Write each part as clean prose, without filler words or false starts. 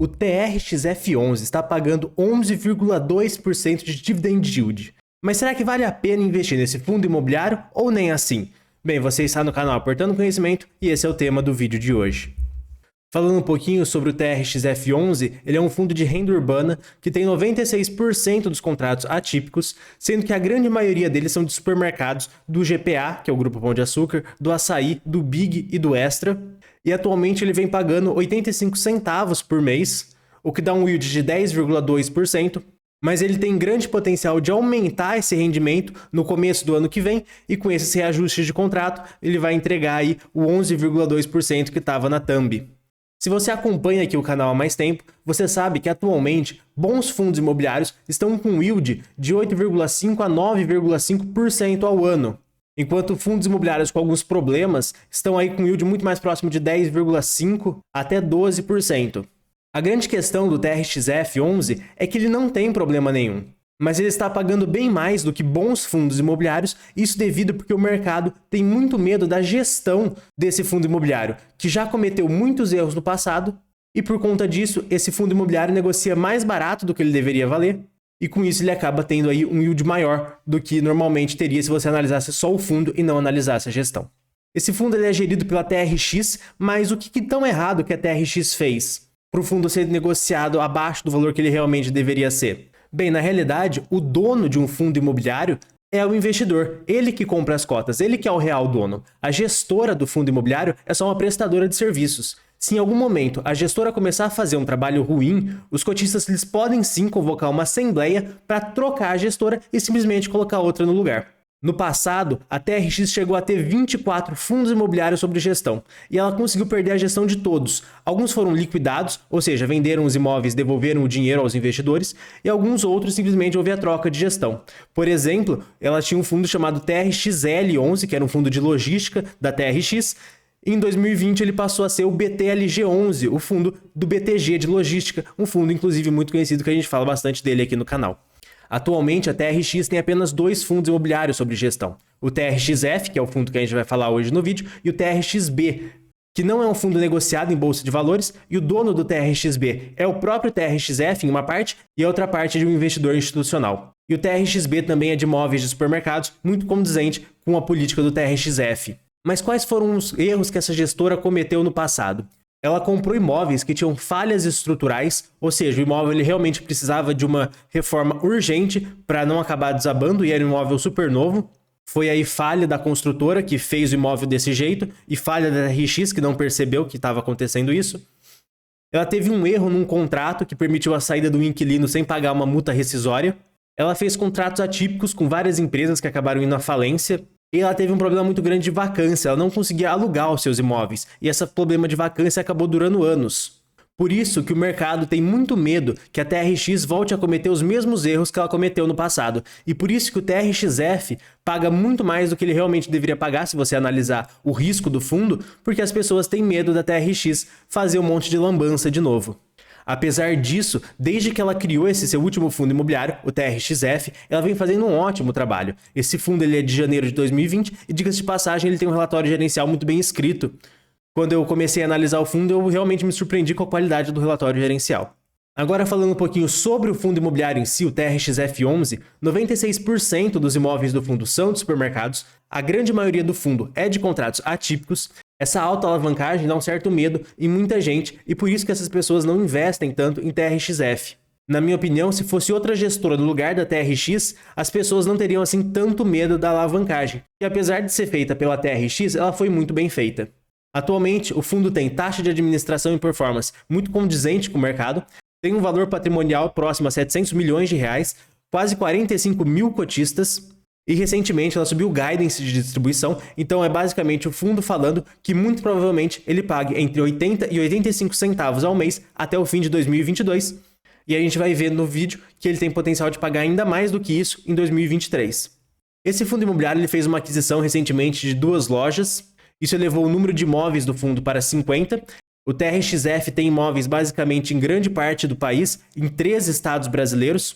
O TRXF11 está pagando 11,2% de dividend yield. Mas será que vale a pena investir nesse fundo imobiliário ou nem assim? Bem, você está no canal Aportando Conhecimento e esse é o tema do vídeo de hoje. Falando um pouquinho sobre o TRXF11, ele é um fundo de renda urbana que tem 96% dos contratos atípicos, sendo que a grande maioria deles são de supermercados do GPA, que é o Grupo Pão de Açúcar, do Açaí, do Big e do Extra. E atualmente ele vem pagando 85 centavos por mês, o que dá um yield de 10,2%, mas ele tem grande potencial de aumentar esse rendimento no começo do ano que vem, e com esses reajustes de contrato, ele vai entregar aí o 11,2% que estava na thumb. Se você acompanha aqui o canal há mais tempo, você sabe que atualmente bons fundos imobiliários estão com um yield de 8,5% a 9,5% ao ano, enquanto fundos imobiliários com alguns problemas estão aí com um yield muito mais próximo de 10,5% até 12%. A grande questão do TRXF11 é que ele não tem problema nenhum, mas ele está pagando bem mais do que bons fundos imobiliários, isso devido porque o mercado tem muito medo da gestão desse fundo imobiliário, que já cometeu muitos erros no passado, e por conta disso, esse fundo imobiliário negocia mais barato do que ele deveria valer, e com isso ele acaba tendo aí um yield maior do que normalmente teria se você analisasse só o fundo e não analisasse a gestão. Esse fundo ele é gerido pela TRX, mas o que tão errado que a TRX fez para o fundo ser negociado abaixo do valor que ele realmente deveria ser? Bem, na realidade, o dono de um fundo imobiliário é o investidor, ele que compra as cotas, ele que é o real dono. A gestora do fundo imobiliário é só uma prestadora de serviços. Se em algum momento a gestora começar a fazer um trabalho ruim, os cotistas eles podem sim convocar uma assembleia para trocar a gestora e simplesmente colocar outra no lugar. No passado, a TRX chegou a ter 24 fundos imobiliários sob gestão, e ela conseguiu perder a gestão de todos. Alguns foram liquidados, ou seja, venderam os imóveis, devolveram o dinheiro aos investidores, e alguns outros simplesmente houve a troca de gestão. Por exemplo, ela tinha um fundo chamado TRXL11, que era um fundo de logística da TRX. Em 2020 ele passou a ser o BTLG11, o fundo do BTG de logística, um fundo inclusive muito conhecido que a gente fala bastante dele aqui no canal. Atualmente, a TRX tem apenas 2 fundos imobiliários sob gestão. O TRXF, que é o fundo que a gente vai falar hoje no vídeo, e o TRXB, que não é um fundo negociado em bolsa de valores, e o dono do TRXB é o próprio TRXF em uma parte, e a outra parte de um investidor institucional. E o TRXB também é de imóveis de supermercados, muito condizente com a política do TRXF. Mas quais foram os erros que essa gestora cometeu no passado? Ela comprou imóveis que tinham falhas estruturais, ou seja, o imóvel ele realmente precisava de uma reforma urgente para não acabar desabando, e era um imóvel super novo. Foi aí falha da construtora que fez o imóvel desse jeito, e falha da RX que não percebeu que estava acontecendo isso. Ela teve um erro num contrato que permitiu a saída do inquilino sem pagar uma multa rescisória. Ela fez contratos atípicos com várias empresas que acabaram indo à falência. E ela teve um problema muito grande de vacância, ela não conseguia alugar os seus imóveis, e esse problema de vacância acabou durando anos. Por isso que o mercado tem muito medo que a TRX volte a cometer os mesmos erros que ela cometeu no passado, e por isso que o TRXF paga muito mais do que ele realmente deveria pagar se você analisar o risco do fundo, porque as pessoas têm medo da TRX fazer um monte de lambança de novo. Apesar disso, desde que ela criou esse seu último fundo imobiliário, o TRXF, ela vem fazendo um ótimo trabalho. Esse fundo ele é de janeiro de 2020 e, diga-se de passagem, ele tem um relatório gerencial muito bem escrito. Quando eu comecei a analisar o fundo, eu realmente me surpreendi com a qualidade do relatório gerencial. Agora falando um pouquinho sobre o fundo imobiliário em si, o TRXF11, 96% dos imóveis do fundo são de supermercados, a grande maioria do fundo é de contratos atípicos. Essa alta alavancagem dá um certo medo em muita gente, e por isso que essas pessoas não investem tanto em TRXF. Na minha opinião, se fosse outra gestora no lugar da TRX, as pessoas não teriam assim tanto medo da alavancagem. E apesar de ser feita pela TRX, ela foi muito bem feita. Atualmente, o fundo tem taxa de administração e performance muito condizente com o mercado, tem um valor patrimonial próximo a 700 milhões de reais, quase 45 mil cotistas, e recentemente ela subiu o guidance de distribuição, então é basicamente o fundo falando que muito provavelmente ele pague entre 80 e 85 centavos ao mês até o fim de 2022, e a gente vai ver no vídeo que ele tem potencial de pagar ainda mais do que isso em 2023. Esse fundo imobiliário ele fez uma aquisição recentemente de 2 lojas, isso elevou o número de imóveis do fundo para 50. O TRXF tem imóveis basicamente em grande parte do país, em 3 estados brasileiros,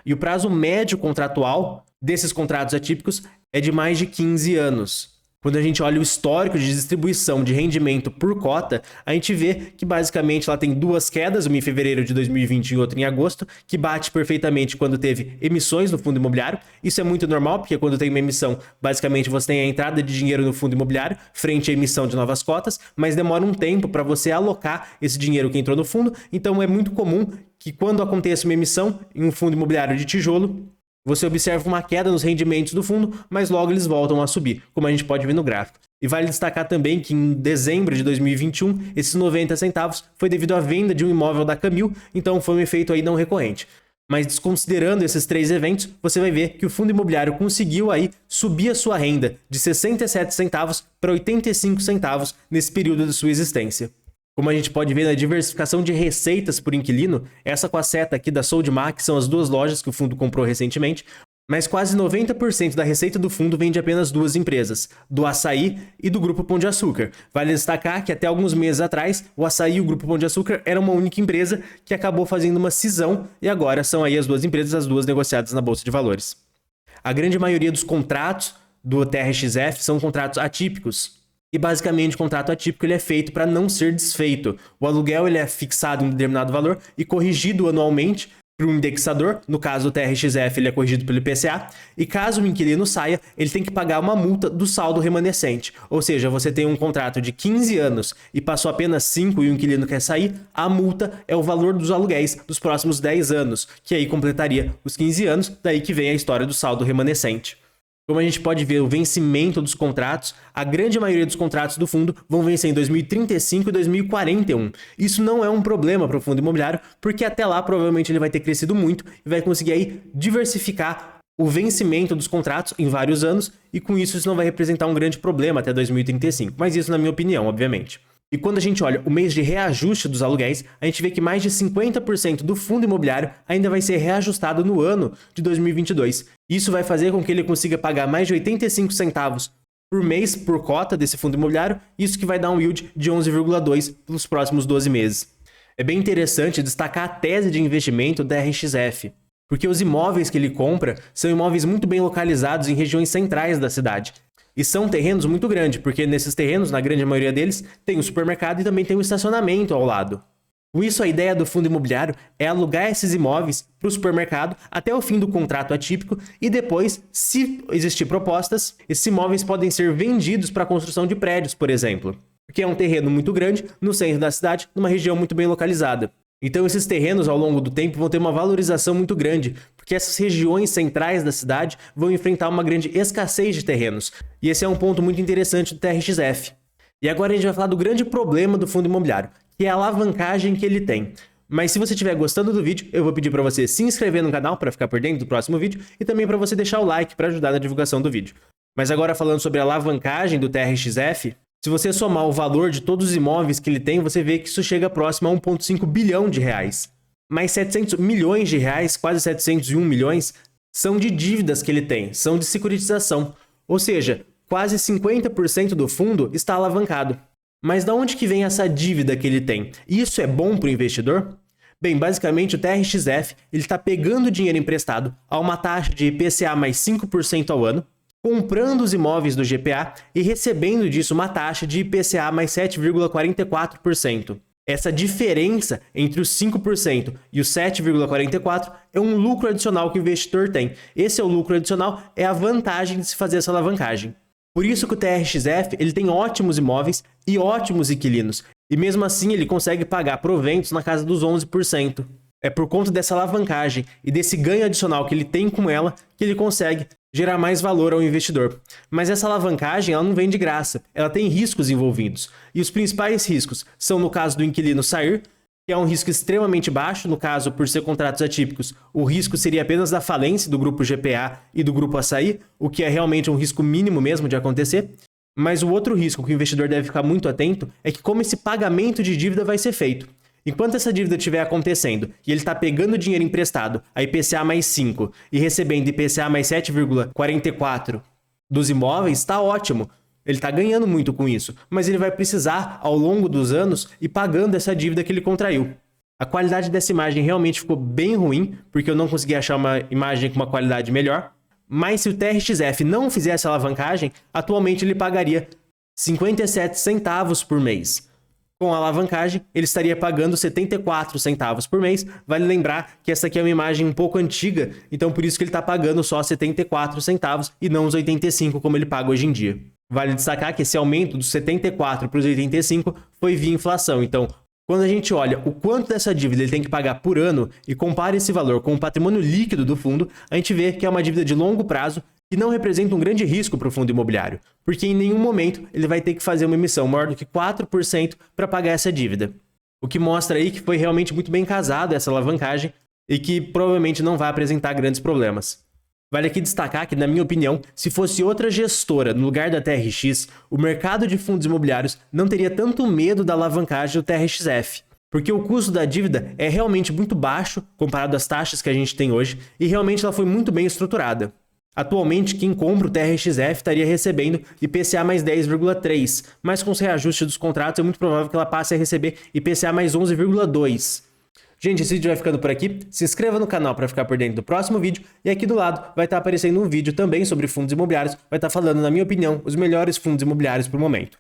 e o prazo médio contratual desses contratos atípicos é de mais de 15 anos. Quando a gente olha o histórico de distribuição de rendimento por cota, a gente vê que basicamente ela tem duas quedas, uma em fevereiro de 2020 e outra em agosto, que bate perfeitamente quando teve emissões no fundo imobiliário. Isso é muito normal, porque quando tem uma emissão, basicamente você tem a entrada de dinheiro no fundo imobiliário frente à emissão de novas cotas, mas demora um tempo para você alocar esse dinheiro que entrou no fundo. Então é muito comum que quando acontece uma emissão em um fundo imobiliário de tijolo, você observa uma queda nos rendimentos do fundo, mas logo eles voltam a subir, como a gente pode ver no gráfico. E vale destacar também que em dezembro de 2021, esses 90 centavos foi devido à venda de um imóvel da Camil, então foi um efeito aí não recorrente. Mas desconsiderando esses três eventos, você vai ver que o fundo imobiliário conseguiu aí subir a sua renda de 67 centavos para 85 centavos nesse período de sua existência. Como a gente pode ver na diversificação de receitas por inquilino, essa com a seta aqui da Soldmar, que são as duas lojas que o fundo comprou recentemente, mas quase 90% da receita do fundo vem de apenas duas empresas, do Assaí e do Grupo Pão de Açúcar. Vale destacar que até alguns meses atrás, o Assaí e o Grupo Pão de Açúcar eram uma única empresa que acabou fazendo uma cisão e agora são aí as duas empresas, as duas negociadas na Bolsa de Valores. A grande maioria dos contratos do TRXF são contratos atípicos. E basicamente o contrato atípico ele é feito para não ser desfeito. O aluguel ele é fixado em um determinado valor e corrigido anualmente para um indexador. No caso, o TRXF ele é corrigido pelo IPCA. E caso o inquilino saia, ele tem que pagar uma multa do saldo remanescente. Ou seja, você tem um contrato de 15 anos e passou apenas 5 e o inquilino quer sair, a multa é o valor dos aluguéis dos próximos 10 anos, que aí completaria os 15 anos, daí que vem a história do saldo remanescente. Como a gente pode ver, o vencimento dos contratos, a grande maioria dos contratos do fundo vão vencer em 2035 e 2041. Isso não é um problema para o fundo imobiliário, porque até lá provavelmente ele vai ter crescido muito e vai conseguir aí diversificar o vencimento dos contratos em vários anos e com isso não vai representar um grande problema até 2035. Mas isso na minha opinião, obviamente. E quando a gente olha o mês de reajuste dos aluguéis, a gente vê que mais de 50% do fundo imobiliário ainda vai ser reajustado no ano de 2022. Isso vai fazer com que ele consiga pagar mais de 85 centavos por mês por cota desse fundo imobiliário, isso que vai dar um yield de 11,2 pelos próximos 12 meses. É bem interessante destacar a tese de investimento da RXF, porque os imóveis que ele compra são imóveis muito bem localizados em regiões centrais da cidade. E são terrenos muito grandes, porque nesses terrenos, na grande maioria deles, tem um supermercado e também tem um estacionamento ao lado. Com isso, a ideia do fundo imobiliário é alugar esses imóveis para o supermercado até o fim do contrato atípico e depois, se existir propostas, esses imóveis podem ser vendidos para a construção de prédios, por exemplo. Porque é um terreno muito grande no centro da cidade, numa região muito bem localizada. Então esses terrenos ao longo do tempo vão ter uma valorização muito grande, porque essas regiões centrais da cidade vão enfrentar uma grande escassez de terrenos. E esse é um ponto muito interessante do TRXF. E agora a gente vai falar do grande problema do fundo imobiliário, que é a alavancagem que ele tem. Mas se você estiver gostando do vídeo, eu vou pedir para você se inscrever no canal para ficar por dentro do próximo vídeo e também para você deixar o like para ajudar na divulgação do vídeo. Mas agora falando sobre a alavancagem do TRXF, se você somar o valor de todos os imóveis que ele tem, você vê que isso chega próximo a 1,5 bilhão de reais. Mais 700 milhões de reais, quase 701 milhões, são de dívidas que ele tem, são de securitização. Ou seja, quase 50% do fundo está alavancado. Mas de onde que vem essa dívida que ele tem? Isso é bom para o investidor? Bem, basicamente o TRXF está pegando dinheiro emprestado a uma taxa de IPCA mais 5% ao ano, comprando os imóveis do GPA e recebendo disso uma taxa de IPCA mais 7,44%. Essa diferença entre os 5% e os 7,44% é um lucro adicional que o investidor tem. Esse é o lucro adicional, é a vantagem de se fazer essa alavancagem. Por isso que o TRXF ele tem ótimos imóveis e ótimos inquilinos. E mesmo assim ele consegue pagar proventos na casa dos 11%. É por conta dessa alavancagem e desse ganho adicional que ele tem com ela que ele consegue gerar mais valor ao investidor. Mas essa alavancagem ela não vem de graça, ela tem riscos envolvidos. E os principais riscos são no caso do inquilino sair, que é um risco extremamente baixo, no caso, por ser contratos atípicos, o risco seria apenas da falência do grupo GPA e do grupo Assaí, o que é realmente um risco mínimo mesmo de acontecer. Mas o outro risco que o investidor deve ficar muito atento é que como esse pagamento de dívida vai ser feito. Enquanto essa dívida estiver acontecendo e ele está pegando dinheiro emprestado a IPCA mais 5 e recebendo IPCA mais 7,44 dos imóveis, está ótimo. Ele está ganhando muito com isso, mas ele vai precisar, ao longo dos anos, ir pagando essa dívida que ele contraiu. A qualidade dessa imagem realmente ficou bem ruim, porque eu não consegui achar uma imagem com uma qualidade melhor, Mas se o TRXF não fizesse alavancagem, atualmente ele pagaria 57 centavos por mês. Com a alavancagem, ele estaria pagando 74 centavos por mês. Vale lembrar que essa aqui é uma imagem um pouco antiga, então por isso que ele está pagando só 74 centavos e não os 85 como ele paga hoje em dia. Vale destacar que esse aumento dos 74 para os 85 foi via inflação. Então, quando a gente olha o quanto dessa dívida ele tem que pagar por ano e compara esse valor com o patrimônio líquido do fundo, a gente vê que é uma dívida de longo prazo que não representa um grande risco para o fundo imobiliário, porque em nenhum momento ele vai ter que fazer uma emissão maior do que 4% para pagar essa dívida. O que mostra aí que foi realmente muito bem casado essa alavancagem e que provavelmente não vai apresentar grandes problemas. Vale aqui destacar que, na minha opinião, se fosse outra gestora no lugar da TRX, o mercado de fundos imobiliários não teria tanto medo da alavancagem do TRXF, porque o custo da dívida é realmente muito baixo comparado às taxas que a gente tem hoje e realmente ela foi muito bem estruturada. Atualmente, quem compra o TRXF estaria recebendo IPCA mais 10,3, mas com os reajustes dos contratos é muito provável que ela passe a receber IPCA mais 11,2. Gente, esse vídeo vai ficando por aqui. Se inscreva no canal para ficar por dentro do próximo vídeo. E aqui do lado vai estar aparecendo um vídeo também sobre fundos imobiliários. Vai estar falando, na minha opinião, os melhores fundos imobiliários para o momento.